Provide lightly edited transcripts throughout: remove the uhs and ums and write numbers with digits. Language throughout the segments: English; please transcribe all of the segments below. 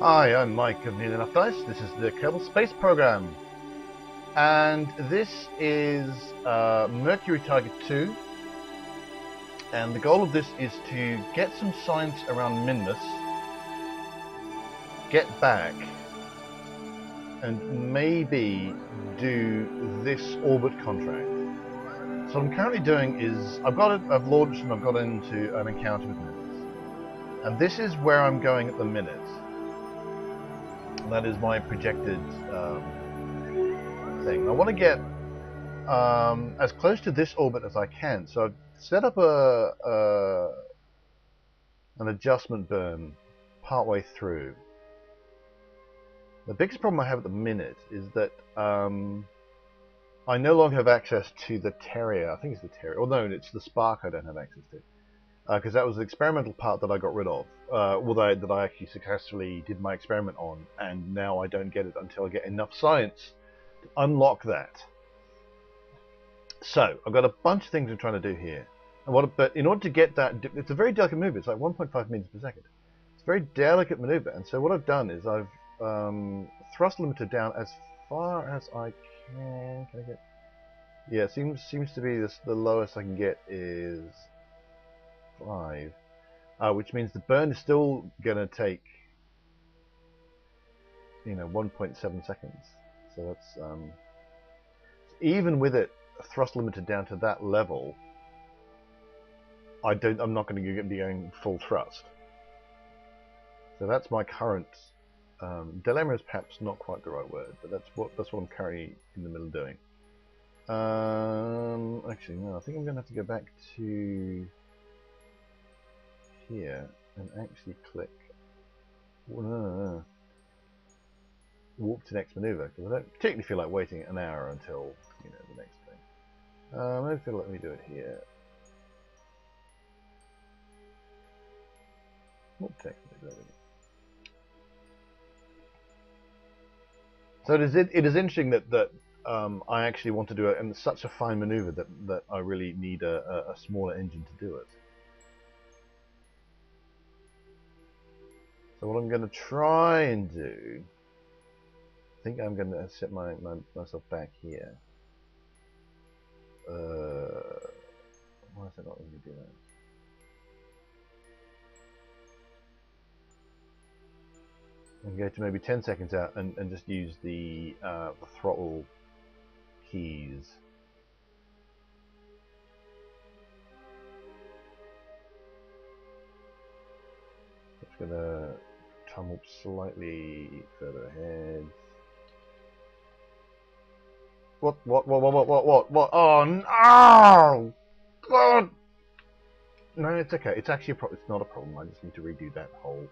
Hi, I'm Mike of Near Enough Dice. This is the Kerbal Space Program, and this is Mercury Tiger 2. And the goal of this is to get some science around Minmus, get back, and maybe do this orbit contract. So what I'm currently doing is I've launched and I've got into an encounter with Minmus, and this is where I'm going at the minute. That is my projected thing. I want to get as close to this orbit as I can. So I've set up an adjustment burn partway through. The biggest problem I have at the minute is that I no longer have access to the Terrier. I think it's the Terrier. Oh no, it's the Spark I don't have access to. Because that was the experimental part that I got rid of, that I actually successfully did my experiment on, and now I don't get it until I get enough science to unlock that. So I've got a bunch of things I'm trying to do here, but in order to get that, it's a very delicate maneuver. It's like 1.5 meters per second. It's a very delicate maneuver, and so what I've done is I've thrust limiter down as far as I can. Can I get? Yeah, it seems to be the lowest I can get is 5, which means the burn is still gonna take 1.7 seconds. So that's even with it thrust limited down to that level, I'm not going to be going full thrust. So that's my current dilemma. Is perhaps not quite the right word, but that's what I'm currently in the middle of doing. Actually, no. I think I'm going to have to go back to here and actually click warp to next maneuver, because I don't particularly feel like waiting an hour until the next thing. Maybe it'll let me do it here. Warp to next maneuver. So it is interesting that I actually want to do it in such a fine maneuver that I really need a smaller engine to do it. So what I'm going to try and do, I think I'm going to set myself back here. Why is it not letting me do that? And go to maybe 10 seconds out and just use the throttle keys. Just gonna time warp slightly further ahead. What? Oh no! God! No, it's okay. It's actually it's not a problem. I just need to redo that whole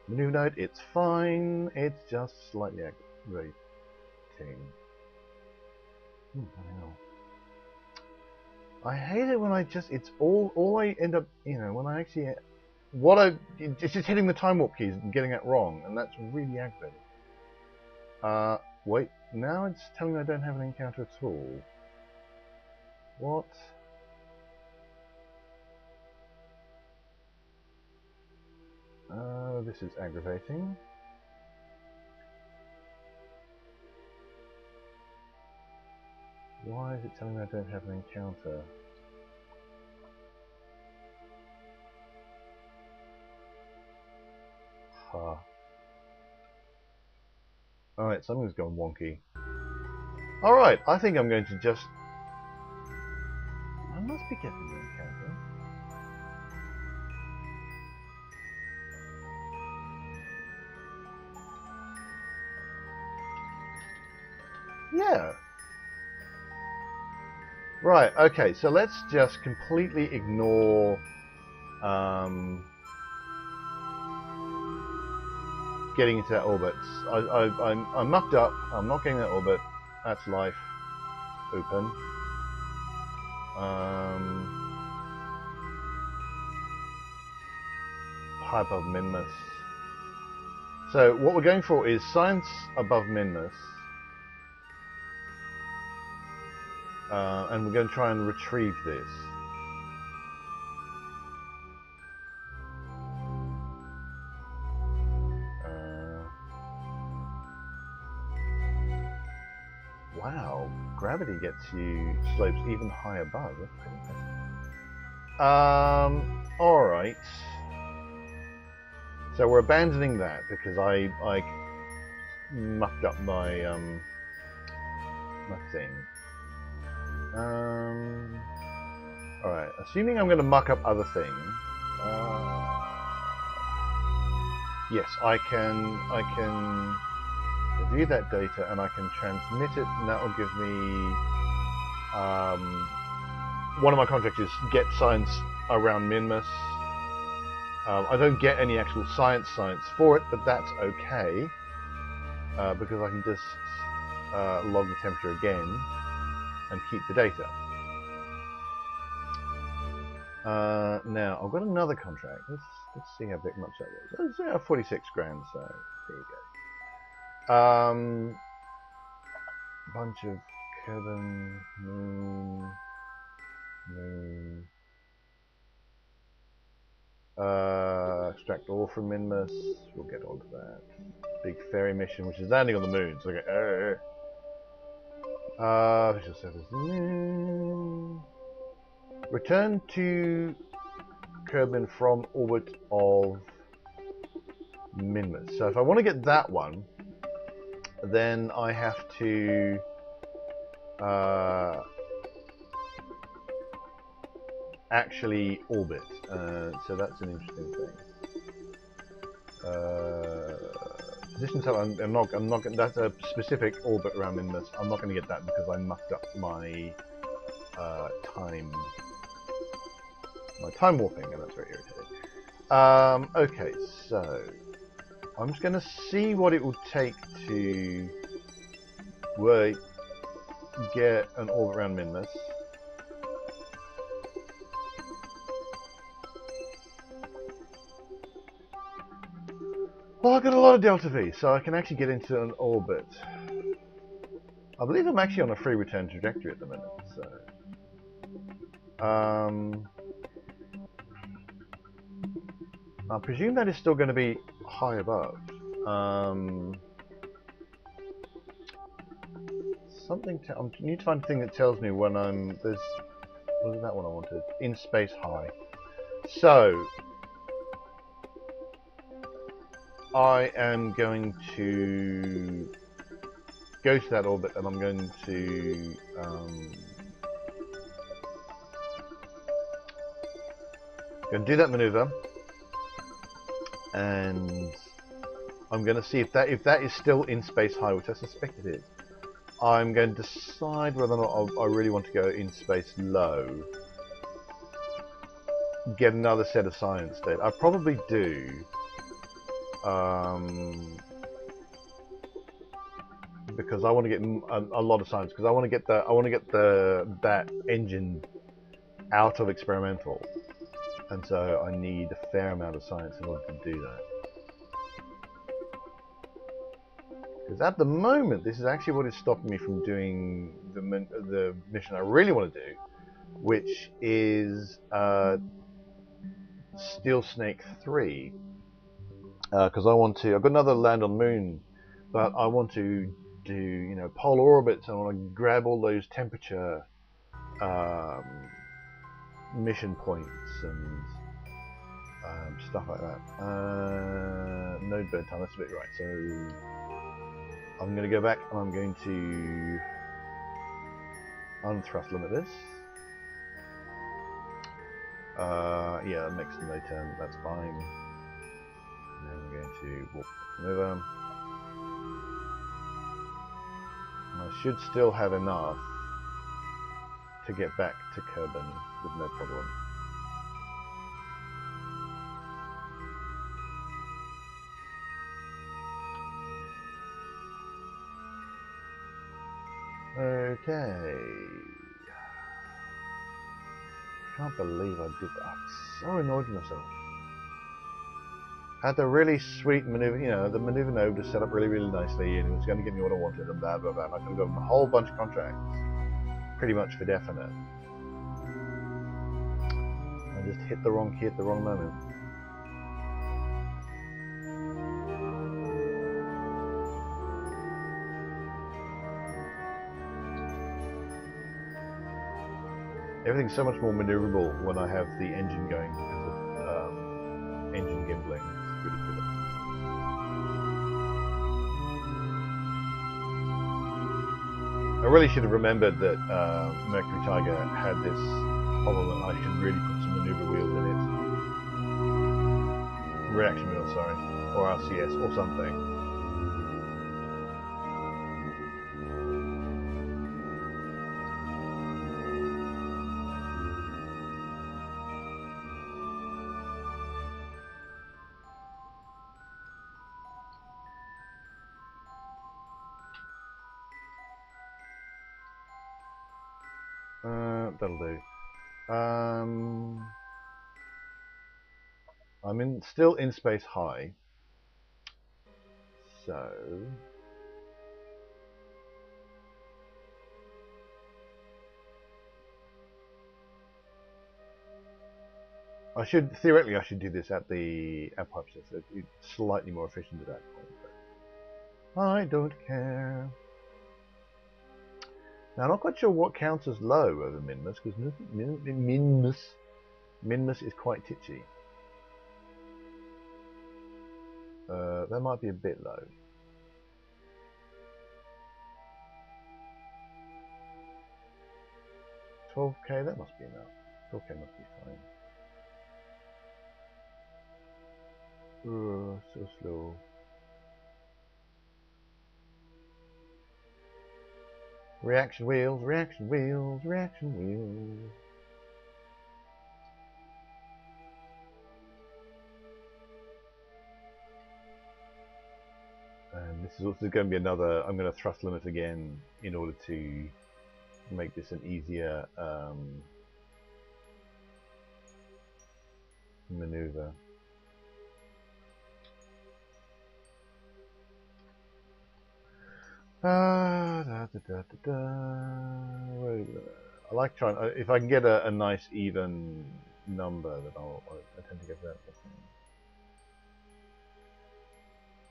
maneuver node. It's fine. It's just slightly aggravating. I hate it when it's all I end up, when I actually, it's just hitting the time warp keys and getting it wrong, and that's really aggravating. Wait, now it's telling me I don't have an encounter at all. What? This is aggravating. Why is it telling me I don't have an encounter? Huh. Alright, something's gone wonky. Alright, I think I'm going to just... I must be getting an encounter. Yeah. Right, okay, so let's just completely ignore getting into that orbit. I'm mucked up, I'm not getting that orbit. That's life. Open. High above Minmus. So what we're going for is science above Minmus. And we're going to try and retrieve this. Wow, gravity gets you slopes even high above. That's pretty impressive. Alright. So we're abandoning that because I mucked up my my thing. Alright, assuming I'm going to muck up other things. Yes, I can review that data and I can transmit it, and that will give me one of my contracts is get science around Minmus. I don't get any actual science for it, but that's okay because I can just log the temperature again and keep the data. Now I've got another contract. Let's see how big much that was. It's 46 grand, so there you go. Bunch of Kerbal, moon. Extract ore from Minmus. We'll get onto that. Big ferry mission, which is landing on the moon. So okay. Visual surface. Return to Kerbal from orbit of Minmus. So if I want to get that one, then I have to actually orbit. So that's an interesting thing. Position cell. I'm not. That's a specific orbit around Minmus. I'm not going to get that because I mucked up my time warping, and that's very irritating. Okay, so I'm just going to see what it will take to get an orbit around Minmus. Well, I've got a lot of delta V, so I can actually get into an orbit. I believe I'm actually on a free return trajectory at the minute, so I presume that is still going to be high above. I need to find a thing that tells me when I'm what was that one I wanted? In space high. So I am going to go to that orbit, and I'm going to do that maneuver, and I'm going to see if that is still in space high, which I suspect it is. I'm going to decide whether or not I really want to go in space low, get another set of science data. I probably do. Because I want to get a lot of science, because I want to get that engine out of experimental, and so I need a fair amount of science in order to do that. Because at the moment, this is actually what is stopping me from doing the mission I really want to do, which is Steel Snake 3. Because I've got another land on the moon, but I want to do, polar orbits. I want to grab all those temperature mission points and stuff like that. Node burn time, that's a bit right. So I'm going to go back and I'm going to unthrust limit this. Yeah, that makes the node turn, that's fine. And then we're going to warp over. And I should still have enough to get back to Kerbal with no problem. Okay. Can't believe I did that. I'm so annoyed with myself. Had the really sweet maneuver, the maneuver node was set up really, really nicely, and it was going to give me what I wanted, and blah, blah, blah. And I could have gotten a whole bunch of contracts, pretty much for definite. I just hit the wrong key at the wrong moment. Everything's so much more maneuverable when I have the engine going because of engine gimbling. It's ridiculous. I really should have remembered that Mercury Tiger had this problem and I should really put some maneuver wheels in it. Reaction wheels, sorry. Or RCS or something. That'll do. I'm still in space high, so theoretically I should do this at the apoapsis. It's slightly more efficient at that point, but I don't care. Now, I'm not quite sure what counts as low over Minmus, because Minmus is quite titchy. That might be a bit low. $12K, that must be enough. $12K must be fine. So slow. Reaction wheels, reaction wheels, reaction wheels. And this is also going to be another, I'm going to thrust limit again in order to make this an easier maneuver. I like trying, if I can get a nice even number, then I tend to go for that.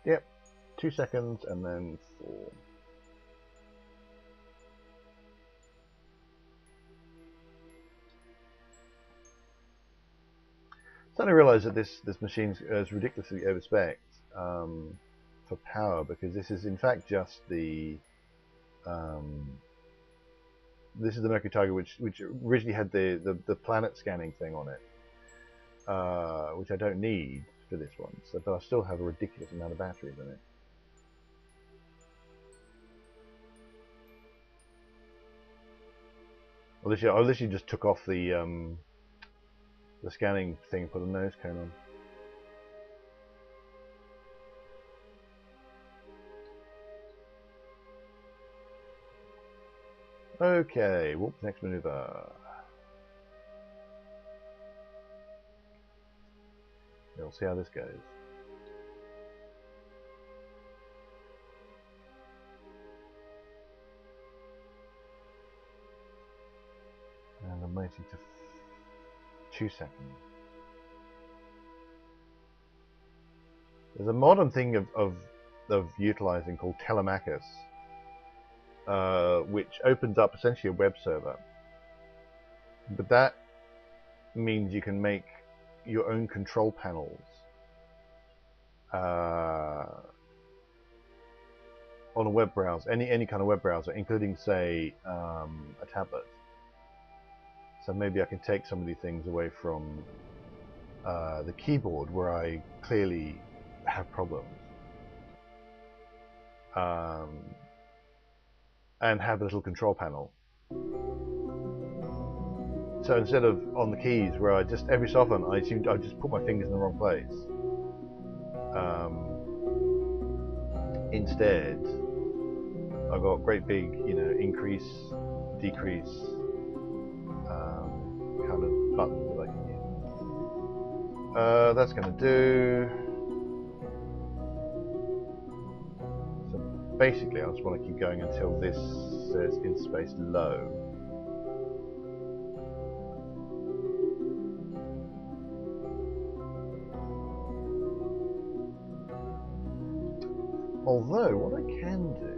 Yep, 2 seconds and then 4. Suddenly realised that this machine is ridiculously overspec'd for power, because this is in fact just the this is the Mercury Tiger, which originally had the planet scanning thing on it, which I don't need for this one. So, but I still have a ridiculous amount of batteries in it. I literally just took off the scanning thing and put a nose cone on. Okay, whoop, next maneuver. We'll see how this goes. And I'm waiting to 2 seconds. There's a modern thing of utilizing called Telemachus, which opens up essentially a web server. But that means you can make your own control panels on a web browser, any kind of web browser, including, say, a tablet. So maybe I can take some of these things away from the keyboard, where I clearly have problems, and have a little control panel. So instead of on the keys, where I just every so often I just put my fingers in the wrong place, instead I've got great big, increase, decrease kind of buttons that I can use. That's going to do. So basically, I just want to keep going until this says in space low. Although, what I can do,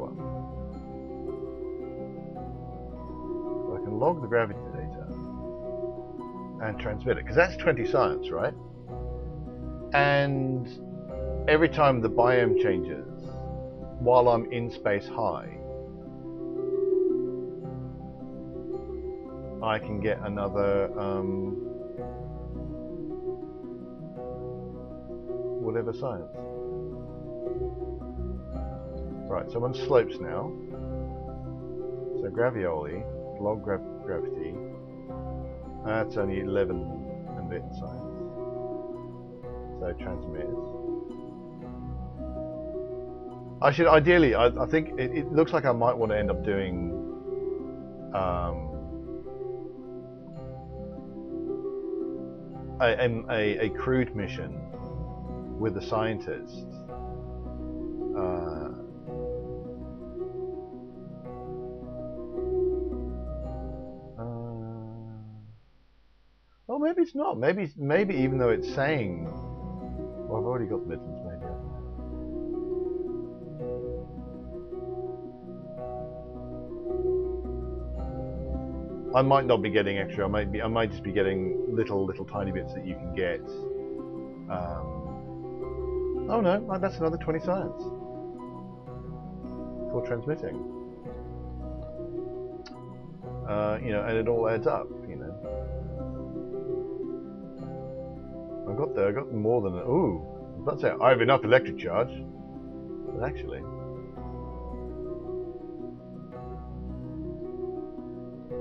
one. So I can log the gravity data and transmit it, because that's 20 science, right? And every time the biome changes while I'm in space high, I can get another whatever science. Right, so I'm on slopes now. So gravioli, log gravity. That's only 11 and bit science. So transmit. I should ideally, I think it looks like I might want to end up doing a crewed mission with the scientists. Well, maybe it's not. Maybe even though it's saying, well, I've already got the Midlands. Maybe. I might not be getting extra. I might just be getting little tiny bits that you can get. Oh no, that's another 20 science for transmitting. You know, and it all adds up. You know, I got more than. Ooh, I was about to say I have enough electric charge, but actually.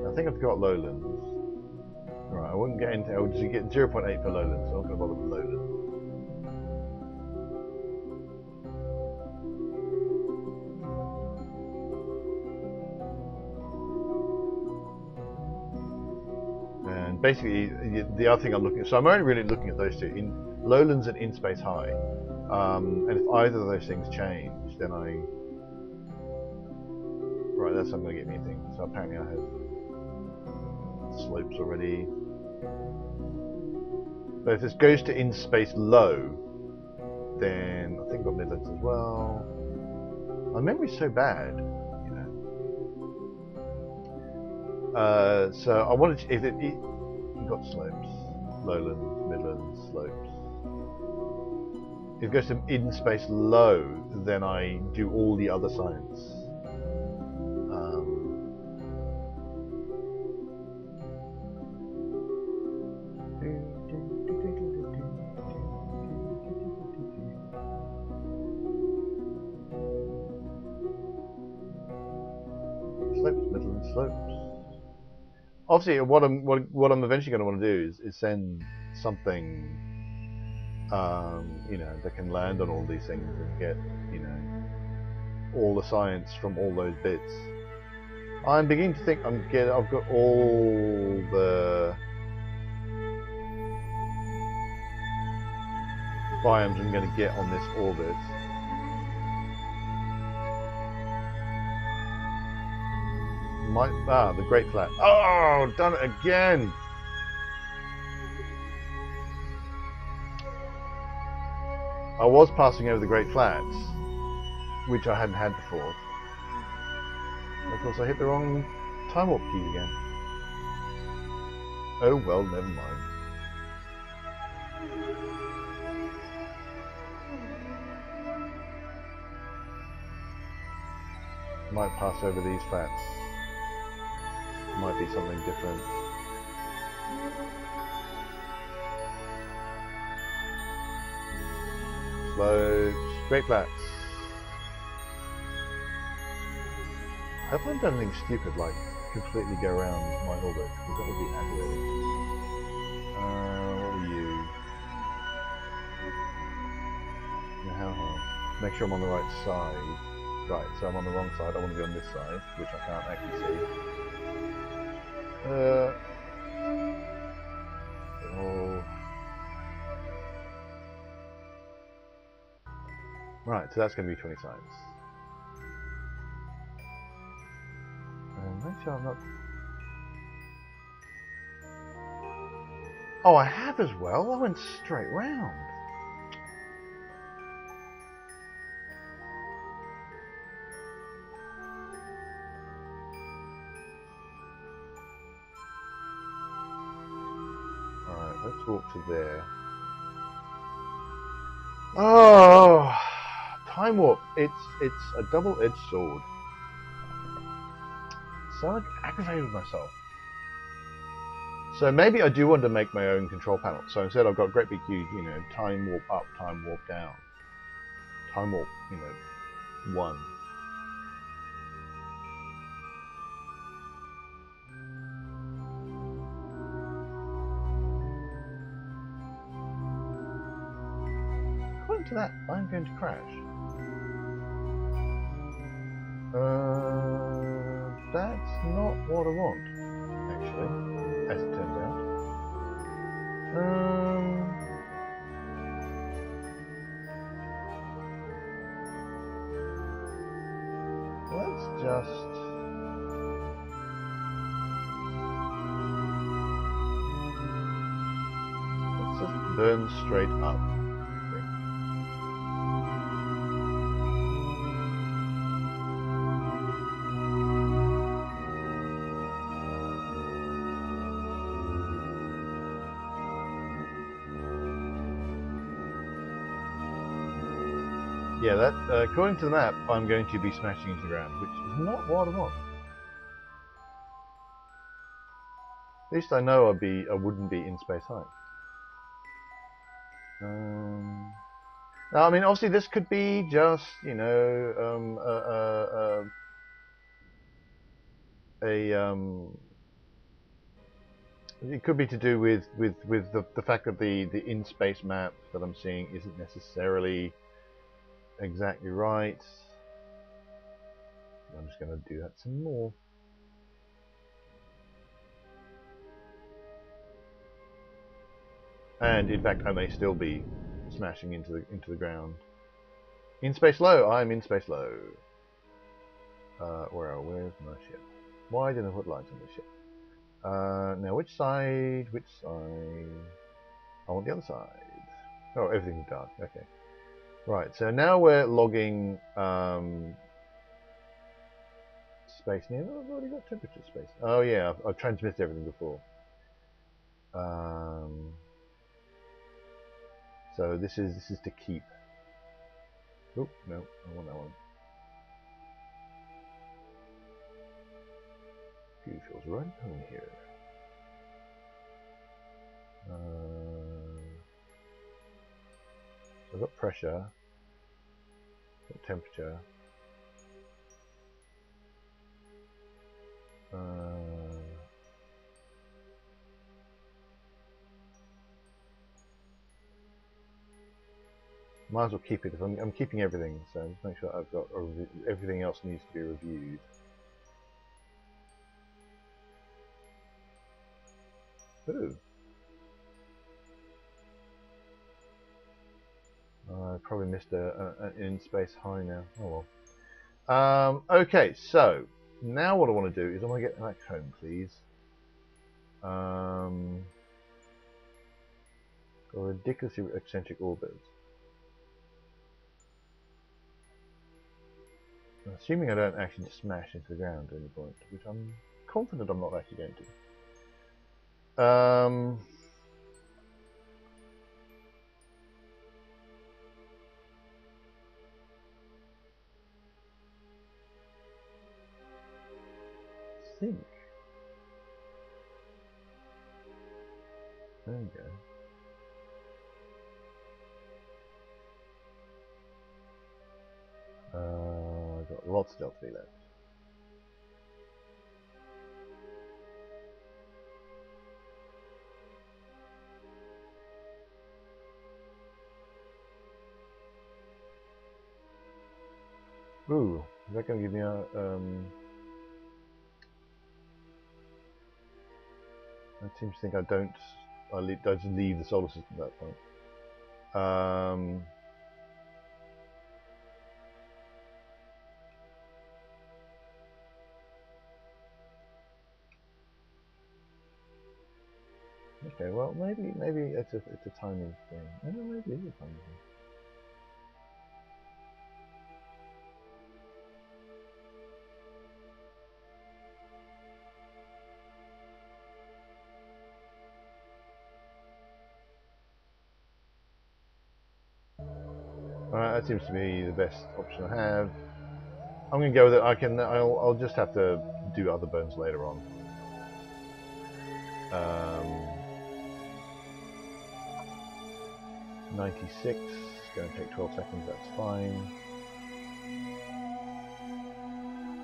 I think I've got lowlands. Right, I wouldn't get into. I would just get 0.8 for lowlands, so I'm not going to bother with lowlands. And basically, the other thing I'm looking at. So I'm only really looking at those two: in lowlands and in space high. And if either of those things change, then I. Right, that's not going to get me anything. So apparently, I have slopes already. But if this goes to in space low, then I think I've got midlands as well. My memory's so bad, you know. So I wanted to, if you've got slopes, lowlands, midlands, slopes. If it goes to in space low, then I do all the other science. Slopes, midlands, slopes. Obviously, what I'm eventually going to want to do is send something, you know, that can land on all these things and get, you know, all the science from all those bits. I'm beginning to think I've got all the biomes I'm going to get on this orbit. The Great Flat. Oh, done it again! I was passing over the Great Flats, which I hadn't had before. And of course, I hit the wrong time warp key again. Oh well, never mind. Might pass over these flats. Might be something different. Slopes, Great Flats. I hope I haven't done anything stupid like completely go around my orbit, because that would be aggravating. What were you? How hard? Make sure I'm on the right side. Right, so I'm on the wrong side. I want to be on this side, which I can't actually see. Oh. Right, so that's going to be 20 signs. Make sure I'm not. Oh, I have as well. I went straight round. Let's walk to there. Oh, time warp. It's a double-edged sword. So I'm aggravated with myself. So maybe I do want to make my own control panel. So instead I've got a great big huge, you know, time warp up, time warp down. Time warp, you know, 1. According to that, I'm going to crash. That's not what I want, actually, as it turns out. Let's just burn straight up. Yeah, that according to the map, I'm going to be smashing into the ground, which is not what I want. At least I know I wouldn't be in space high. Now, I mean, obviously, this could be just, you know, it could be to do with the fact that the in-space map that I'm seeing isn't necessarily exactly right. I'm just going to do that some more. And in fact, I may still be smashing into the ground. In space low, I'm in space low. Where's my ship? Why didn't I put lights on this ship? Now which side? Which side? I want the other side. Oh, everything's dark. Okay. Right. So now we're logging space. Now I've already got temperature space. Oh yeah, I've transmitted everything before. So this is to keep. Oh no, I want that one. Goo feels right home here. So I've got pressure, got temperature. Might as well keep it. If I'm keeping everything, so just make sure I've got everything else needs to be reviewed. Ooh. I probably missed an in-space high now. Oh well. Okay, so now what I want to do is I want to get back home, please. Got ridiculously eccentric orbit. Assuming I don't actually smash into the ground at any point, which I'm confident I'm not actually going to. Think. There we go. I've got lots of delta V left. Ooh, is that going to give me a I seem to think I don't. I just leave the solar system at that point. Okay, well maybe it's a timing thing. No, maybe it is a timing thing. Alright, that seems to be the best option I have. I'm going to go with it. I'll just have to do other bones later on. 96, it's going to take 12 seconds, that's fine.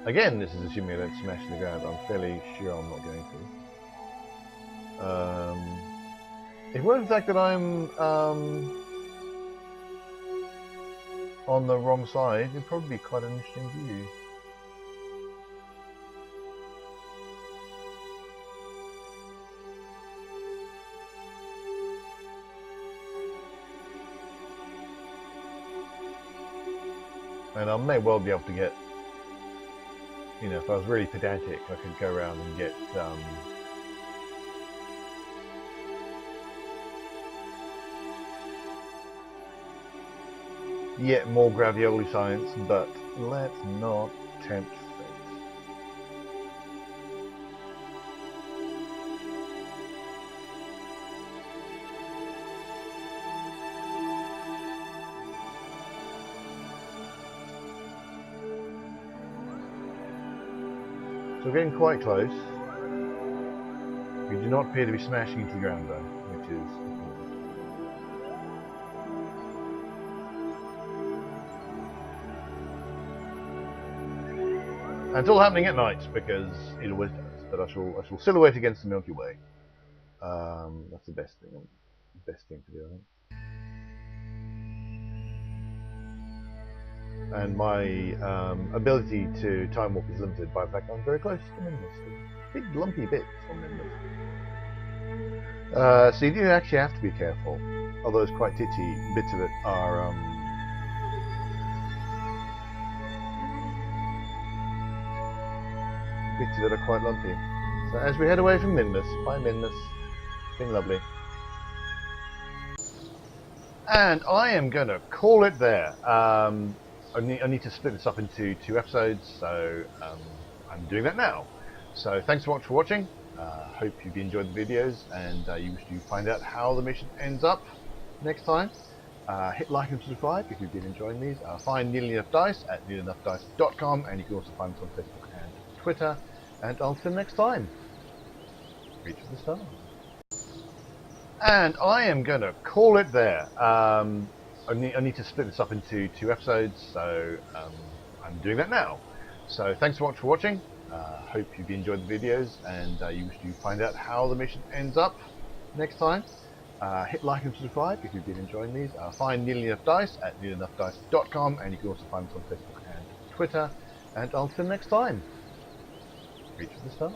Again, this is assuming I don't smash the ground. I'm fairly sure I'm not going to. If it weren't the fact that I'm on the wrong side, it'd probably be quite an interesting view. And I may well be able to get, you know, if I was really pedantic, I could go around and get yet more gravioli science, but let's not tempt fate. So we're getting quite close. We do not appear to be smashing into the ground though, which is important. And it's all happening at night because it always does. But I shall silhouette against the Milky Way. That's the best thing to do, I think. And my ability to time warp is limited by the fact I'm very close to Minmus. Big lumpy bits on Minmus. So you do actually have to be careful. Although it's quite titty, bits of it are quite lumpy. So as we head away from Minmus, bye Minmus. It's been lovely. And I am going to call it there. I need to split this up into 2 episodes, so I'm doing that now. So thanks so much for watching. Hope you've enjoyed the videos, and you wish to find out how the mission ends up next time. Hit like and subscribe if you've been enjoying these. Find Nearly Enough Dice at nearlyenough.dice.com, and you can also find us on Facebook and Twitter. And until next time, reach for the stars. And I am going to call it there. I need to split this up into 2 episodes, so I'm doing that now. So thanks so much for watching. Hope you've enjoyed the videos, and you wish to find out how the mission ends up next time. Hit like and subscribe if you've been enjoying these. Find Nearly Enough Dice at nearlyenough.dice.com, and you can also find us on Facebook and Twitter. And until next time, reach for the stars.